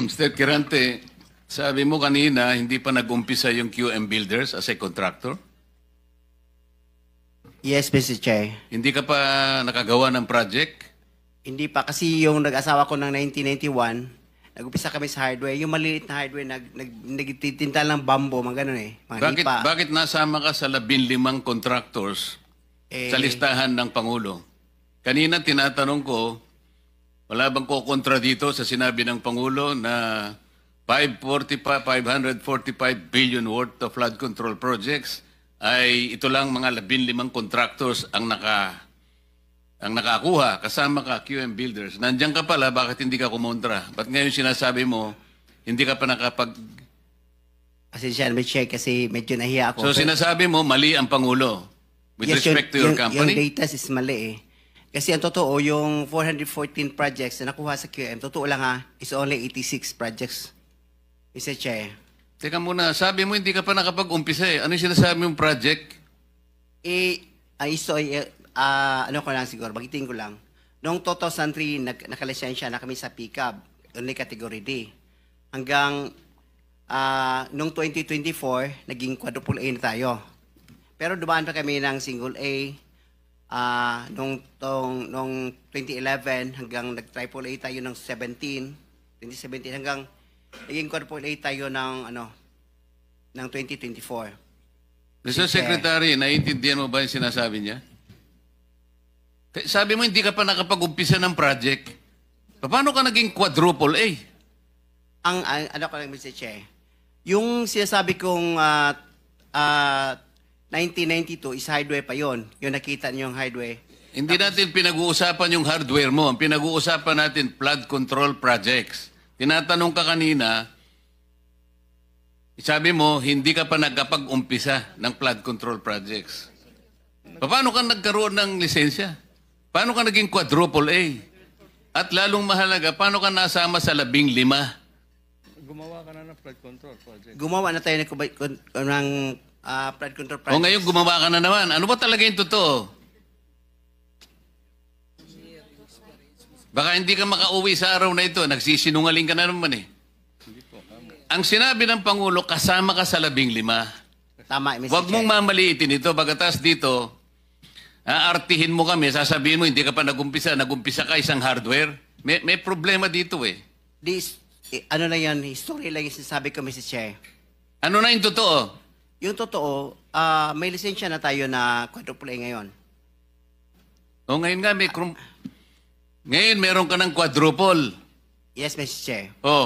Mr. Kirante, sabi mo kanina, hindi pa nag-umpisa yung QM Builders as a contractor? Yes, Mr. Chair. Hindi ka pa nakagawa ng project? Hindi pa kasi yung nag-asawa ko ng 1991, nag-upisa kami sa hardware. Yung maliliit na hardware, nagtitinta ng bambo, mga ganun eh. Mga hipa. Bakit nasama ka sa 15 contractors sa listahan ng Pangulo? Kanina tinatanong ko, wala bang kukontra dito sa sinabi ng Pangulo na 545 billion worth of flood control projects ay ito lang mga 15 contractors ang nakakuha, kasama ka, QM Builders. Nandiyan ka pala, bakit hindi ka kumontra? Ba't ngayon sinasabi mo, hindi ka pa nakapag... Pasensya na, Mr. Chair, kasi medyo nahiya ako. So sinasabi mo, mali ang Pangulo with respect to your company? Yung data is mali eh. Kasi ang totoo, yung 414 projects na nakuha sa QM, totoo lang ha, is only 86 projects. Mr. Chair. Teka muna, sabi mo hindi ka pa nakapag-umpisa eh. Ano yung sinasabi mong project? Ano ko lang siguro, bagitin ko lang. Noong 2003, nakalisensya na kami sa pickup, only category D. Hanggang noong 2024, naging quadruple A na tayo. Pero dumaan pa kami ng single A, noong 2011 hanggang nag-triple A tayo ng 2017 hanggang naging quadruple A tayo ng ng 2024. Mr. Secretary, naiintindihan mo ba yung sinasabi niya? Sabi mo hindi ka pa nakapag-umpisa ng project. Paano ka naging quadruple A? Ano ko lang, Mr. Che, yung sinasabi kong 1992 is hardware pa yon. Yung nakita niyo yung hardware. Hindi natin pinag-uusapan yung hardware mo. Ang pinag-uusapan natin, flood control projects. Tinatanong ka kanina, sabi mo, hindi ka pa nagkapag-umpisa ng flood control projects. Paano ka nagkaroon ng lisensya? Paano ka naging quadruple A? At lalong mahalaga, paano ka nasama sa 15? Gumawa ka na ng flood control project. Gumawa na tayo ng flood control project. O ngayon gumawa ka na naman. Ano ba talaga yung totoo? Baka hindi ka makauwi sa araw na ito. Nagsisinungaling ka na naman eh. Ang sinabi ng Pangulo, kasama ka sa 15. Tama, Mr. Huwag mong mamaliitin ito. Bagatas dito, aartihin mo kami, sasabihin mo, hindi ka pa nagumpisa ka isang hardware. May problema dito eh. Ano na yan, history lang yung sinasabi ko, Mr. Chair. Ano na yung totoo? Yung totoo, may lisensya na tayo na quadruple A ngayon. O ngayon nga, ngayon meron ka ng quadruple. Yes, Mr. Chair. Oh.